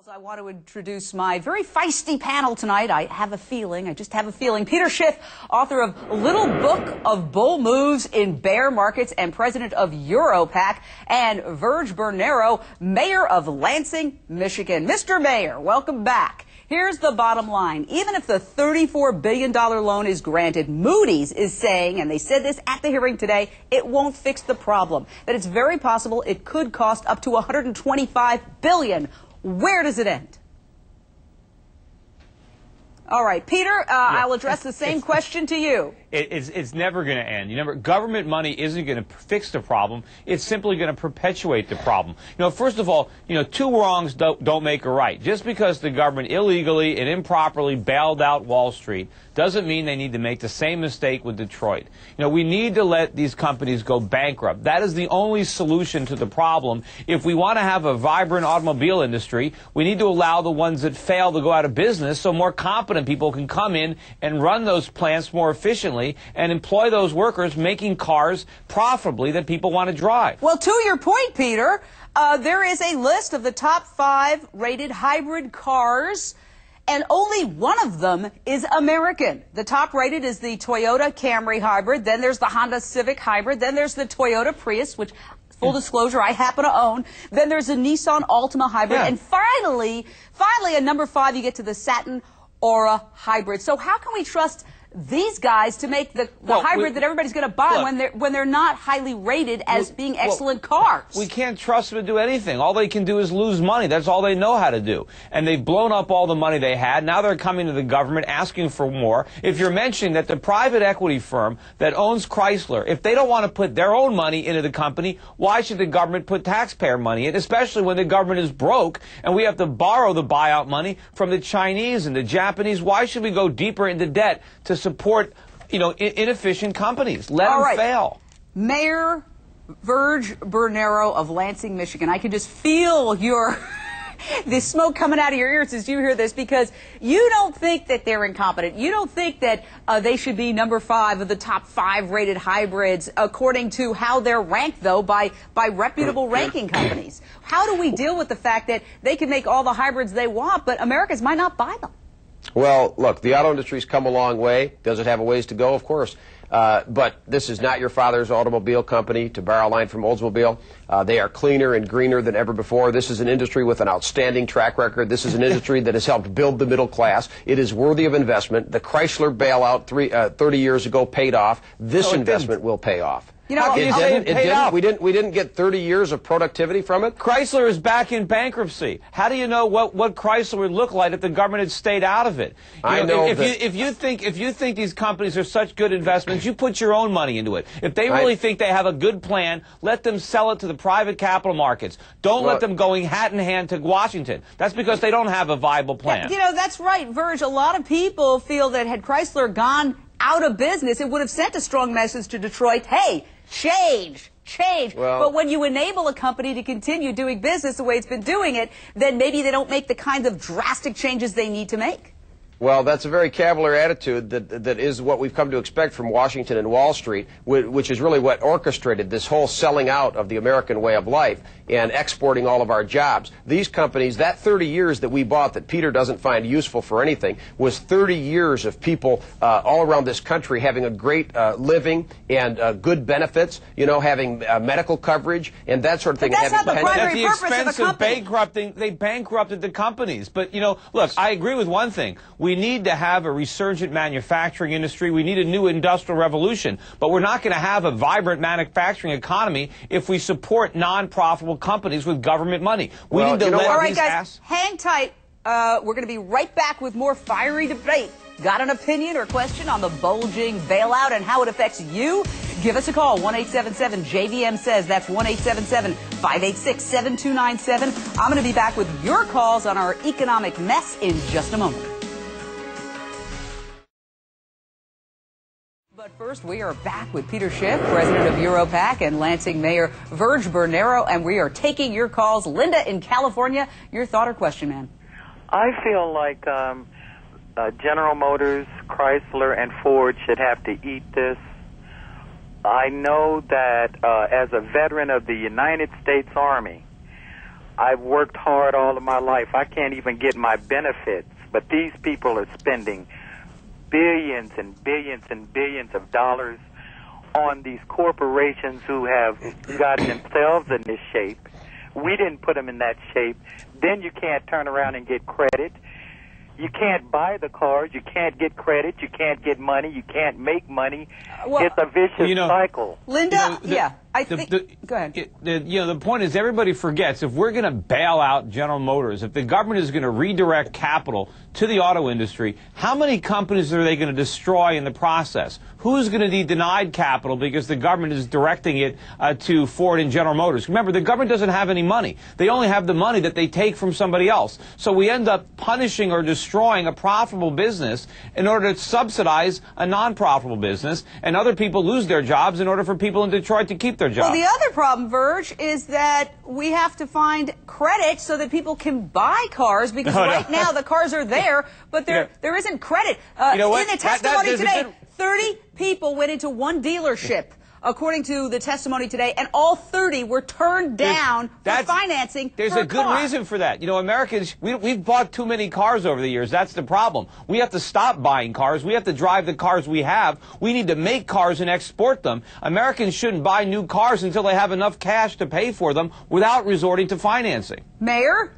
I want to introduce my very feisty panel tonight. I just have a feeling. Peter Schiff, author of Little Book of Bull Moves in Bear Markets and president of Europac, and Verge Bernero, mayor of Lansing, Michigan. Mr. Mayor, welcome back. Here's the bottom line. Even if the $34 billion loan is granted, Moody's is saying, and they said this at the hearing today, it won't fix the problem. That it's very possible it could cost up to $125 billion. Where does it end? All right, Peter, I'll address the same question to you. It's never going to end. Government money isn't going to fix the problem. It's simply going to perpetuate the problem. First of all, two wrongs don't make a right. Just because the government illegally and improperly bailed out Wall Street doesn't mean they need to make the same mistake with Detroit. We need to let these companies go bankrupt. That is the only solution to the problem. If we want to have a vibrant automobile industry, we need to allow the ones that fail to go out of business so more competent people can come in and run those plants more efficiently and employ those workers making cars profitably that people want to drive. Well, to your point, Peter, there is a list of the top 5 rated hybrid cars, and only one of them is American. The top rated is the Toyota Camry hybrid, then there's the Honda Civic hybrid, then there's the Toyota Prius, which, full disclosure, I happen to own, then there's a Nissan Altima hybrid, and finally, at number 5, you get to the Saturn Aura hybrid. So how can we trust these guys to make the hybrid that everybody's going to buy when they're not highly rated as being excellent cars? We can't trust them to do anything. All they can do is lose money. That's all they know how to do. And they've blown up all the money they had. Now they're coming to the government asking for more. If you're mentioning that the private equity firm that owns Chrysler, if they don't want to put their own money into the company, why should the government put taxpayer money in, especially when the government is broke and we have to borrow the buyout money from the Chinese and the Japanese? Why should we go deeper into debt to support, inefficient companies? Let them fail. Mayor Verge Bernero of Lansing, Michigan, I can just feel the smoke coming out of your ears as you hear this, because you don't think that they're incompetent. You don't think that they should be number 5 of the top 5 rated hybrids, according to how they're ranked, though, by reputable ranking companies. How do we deal with the fact that they can make all the hybrids they want, but Americans might not buy them? Well, look, the auto industry's come a long way. Does it have a ways to go? Of course. But this is not your father's automobile company, to borrow a line from Oldsmobile. They are cleaner and greener than ever before. This is an industry with an outstanding track record. This is an industry that has helped build the middle class. It is worthy of investment. The Chrysler bailout 30 years ago paid off. This investment will pay off. It didn't. We didn't get 30 years of productivity from it. Chrysler is back in bankruptcy. How do you know what Chrysler would look like if the government had stayed out of it? If you think these companies are such good investments, you put your own money into it. If they really think they have a good plan, let them sell it to the private capital markets. Don't let them going hat in hand to Washington. That's because they don't have a viable plan. That's right, Verge. A lot of people feel that had Chrysler gone out of business, it would have sent a strong message to Detroit, hey, change. But when you enable a company to continue doing business the way it's been doing it, then maybe they don't make the kind of drastic changes they need to make. Well, that's a very cavalier attitude that is what we've come to expect from Washington and Wall Street, which is really what orchestrated this whole selling out of the American way of life and exporting all of our jobs. These companies, that 30 years that we bought that Peter doesn't find useful for anything, was 30 years of people all around this country having a great living and good benefits, having medical coverage and that sort of thing. But that's not the primary purpose of a company. At the expense of they bankrupted the companies. But, look, I agree with one thing. We need to have a resurgent manufacturing industry. We need a new industrial revolution. But we're not going to have a vibrant manufacturing economy if we support non-profitable companies with government money. We need to let all right, guys, hang tight. We're going to be right back with more fiery debate. Got an opinion or question on the bulging bailout and how it affects you? Give us a call, 1-877-JVM says. That's 1-877-586-7297. I'm going to be back with your calls on our economic mess in just a moment. But first, we are back with Peter Schiff, president of Europac, and Lansing Mayor Verge Bernero, and we are taking your calls. Linda in California, your thought or question, man? I feel like General Motors, Chrysler, and Ford should have to eat this. I know that as a veteran of the United States Army, I've worked hard all of my life. I can't even get my benefits. But these people are spending billions and billions and billions of dollars on these corporations who have gotten themselves in this shape. We didn't put them in that shape. Then you can't turn around and get credit. You can't buy the cars. You can't get credit. You can't get money. You can't make money. Well, it's a vicious cycle. Linda, go ahead. The point is everybody forgets if we're going to bail out General Motors, if the government is going to redirect capital to the auto industry, how many companies are they going to destroy in the process? Who's going to be denied capital because the government is directing it to Ford and General Motors? Remember, the government doesn't have any money. They only have the money that they take from somebody else. So we end up punishing or destroying a profitable business in order to subsidize a non-profitable business, and other people lose their jobs in order for people in Detroit to keep their jobs. Well, the other problem, Verge, is that we have to find credit so that people can buy cars, because right now the cars are there, but there isn't credit. In the testimony today, 30 people went into one dealership, according to the testimony today, and all 30 were turned down for financing. There's a good reason for that. You know, Americans, we've bought too many cars over the years. That's the problem. We have to stop buying cars. We have to drive the cars we have. We need to make cars and export them. Americans shouldn't buy new cars until they have enough cash to pay for them without resorting to financing. Mayor?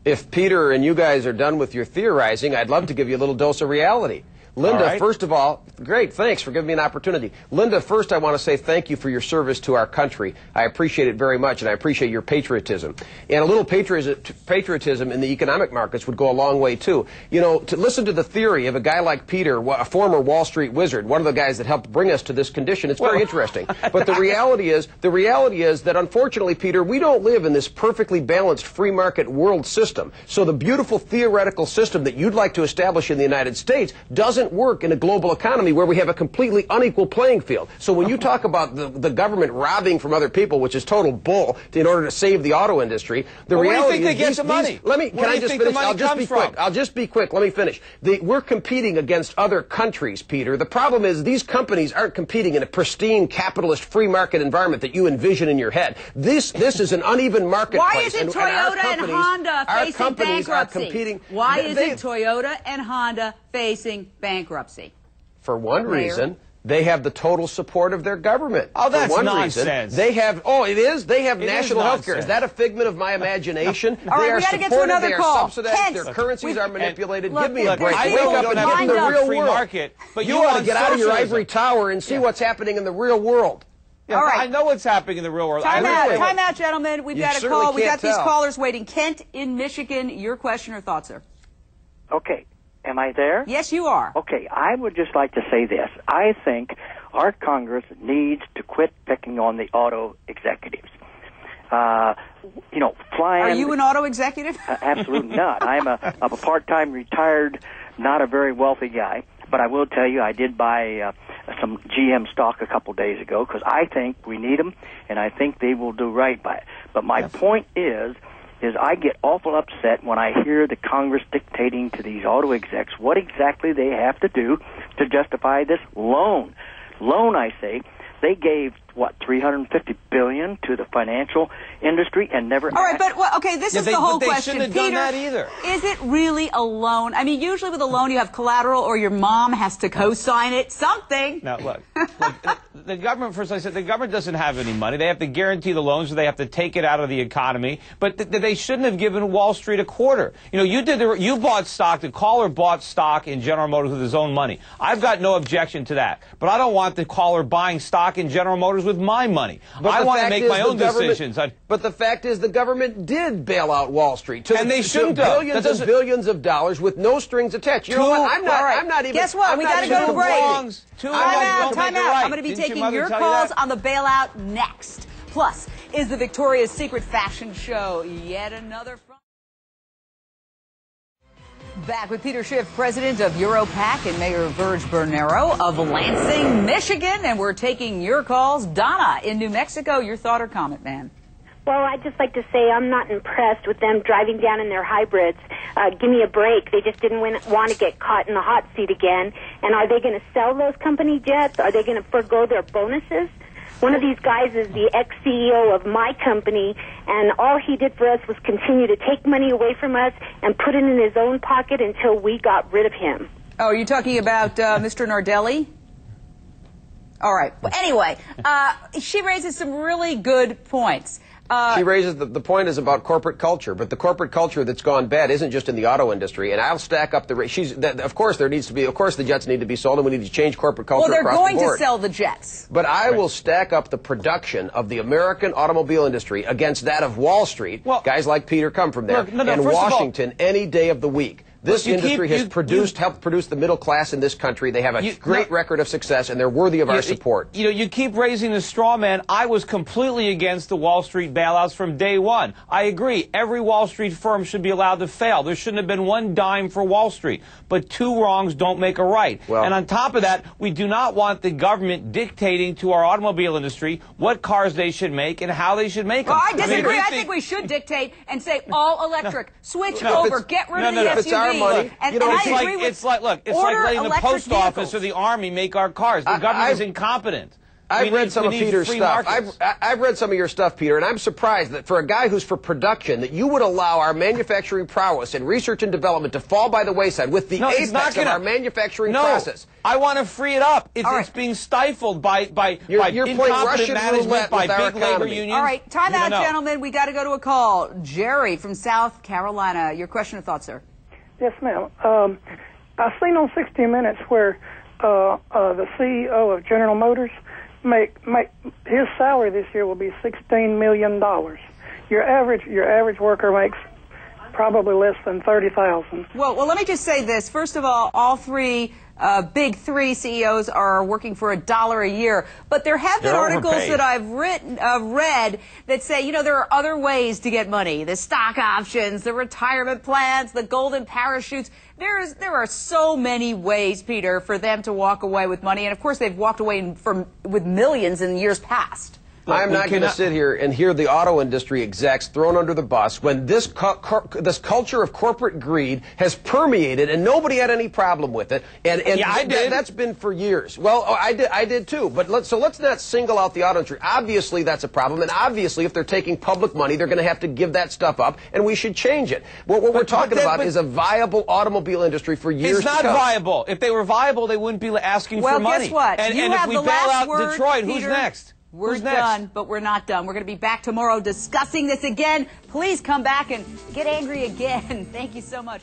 If Peter and you guys are done with your theorizing, I'd love to give you a little dose of reality. Linda, first of all, great, thanks for giving me an opportunity. Linda, first I want to say thank you for your service to our country. I appreciate it very much, and I appreciate your patriotism. And a little patriotism in the economic markets would go a long way, too. You know, to listen to the theory of a guy like Peter, a former Wall Street wizard, one of the guys that helped bring us to this condition, it's very interesting. But the reality is that, unfortunately, Peter, we don't live in this perfectly balanced free market world system. So the beautiful theoretical system that you'd like to establish in the United States doesn't work in a global economy where we have a completely unequal playing field. So when you talk about the government robbing from other people, which is total bull, in order to save the auto industry, the reality is where do you think they get the money? Can I just finish? I'll just be quick. Let me finish. We're competing against other countries, Peter. The problem is these companies aren't competing in a pristine capitalist free market environment that you envision in your head. This is an uneven marketplace. Why isn't Toyota and Honda facing bankruptcy? Why isn't Toyota and Honda facing bankruptcy? For one reason, they have the total support of their government. Oh, that's For one nonsense. reason, they have, they have national health care. Is that a figment of my imagination? All right, we got to get to another call. Subsidized, their currencies are manipulated. Look, give me a break. I Wake up and get in the real free world. Market, but you ought to get out of your ivory tower and see what's happening in the real world. Yeah, all right. I know what's happening in the real world. Time out, gentlemen. We've got a call. We've got these callers waiting. Kent in Michigan, your question or thought, sir? Okay. Am I there? Yes, you are. Okay. I would just like to say this. I think our Congress needs to quit picking on the auto executives. Flying. Are you an auto executive? Absolutely not. I'm a part-time retired, not a very wealthy guy. But I will tell you, I did buy some GM stock a couple days ago because I think we need them, and I think they will do right by it. But my point is I get awful upset when I hear the Congress dictating to these auto execs what exactly they have to do to justify this loan. Loan, I say. They gave, $350 billion to the financial industry and never... All right, but, this is the whole question. Shouldn't have done that either. Is it really a loan? I mean, usually with a loan you have collateral or your mom has to co-sign it, something. Now, look, the government, first I said, the government doesn't have any money. They have to guarantee the loans, so they have to take it out of the economy. But they shouldn't have given Wall Street a quarter. You know, you bought stock, the caller bought stock in General Motors with his own money. I've got no objection to that. But I don't want the caller buying stock in General Motors with my money. I want to make my own decisions. But the fact is the government did bail out Wall Street. And they shouldn't have. Billions and billions of dollars with no strings attached. You know what? I'm not even... Guess what? We got to go to break. Time out. I'm going to be taking your calls on the bailout next. Plus, is the Victoria's Secret fashion show yet another... Back with Peter Schiff, president of Europac, and Mayor Verge Bernero of Lansing, Michigan. And we're taking your calls. Donna in New Mexico, your thought or comment, man? Well, I'd just like to say I'm not impressed with them driving down in their hybrids. Give me a break. They just didn't want to get caught in the hot seat again. And are they going to sell those company jets? Are they going to forgo their bonuses? One of these guys is the ex-CEO of my company, and all he did for us was continue to take money away from us and put it in his own pocket until we got rid of him. Oh, are you talking about Mr. Nardelli? All right. Well, anyway, she raises some really good points. She raises the point is about corporate culture, but the corporate culture that's gone bad isn't just in the auto industry. And I'll stack up of course the jets need to be sold, and we need to change corporate culture across the board. Well, they're going to sell the jets. But I will stack up the production of the American automobile industry against that of Wall Street. Well, guys like Peter come from there. And Washington any day of the week. This industry has helped produce the middle class in this country. They have a great record of success, and they're worthy of our support. You know, you keep raising the straw man. I was completely against the Wall Street bailouts from day one. I agree. Every Wall Street firm should be allowed to fail. There shouldn't have been one dime for Wall Street. But two wrongs don't make a right. Well, and on top of that, we do not want the government dictating to our automobile industry what cars they should make and how they should make them. Well, I disagree. I think we should dictate and say all electric. Switch over. Get rid of the SUV. Money. And it's like letting the post office or the army make our cars. The government is incompetent. I've read some of Peter's stuff. I've read some of your stuff, Peter, and I'm surprised that for a guy who's for production, that you would allow our manufacturing prowess and research and development to fall by the wayside with the apex of our manufacturing process. I want to free it up. It's being stifled by incompetent management, by big labor unions. All right, time out, gentlemen. We got to go to a call. Jerry from South Carolina. Your question or thought, sir? Yes, ma'am. I've seen on 60 Minutes where the CEO of General Motors his salary this year will be $16 million. Your average worker makes probably less than $30,000. Well, let me just say this. First of all three big three CEOs are working for $1 a year. But there have been articles that I've read that say, you know, there are other ways to get money. The stock options, the retirement plans, the golden parachutes. There are so many ways, Peter, for them to walk away with money. And, of course, they've walked away with millions in years past. I'm not going to sit here and hear the auto industry execs thrown under the bus when this culture of corporate greed has permeated and nobody had any problem with it. And yeah, I did. That's been for years. Well, I did too. But let's not single out the auto industry. Obviously, that's a problem. And obviously, if they're taking public money, they're going to have to give that stuff up, and we should change it. What we're talking about is a viable automobile industry for years to come. It's not viable. If they were viable, they wouldn't be asking for money. Well, guess what? And you if have we the bail last out word, Detroit, Peter. who's next? We're done, but we're not done. We're going to be back tomorrow discussing this again. Please come back and get angry again. Thank you so much.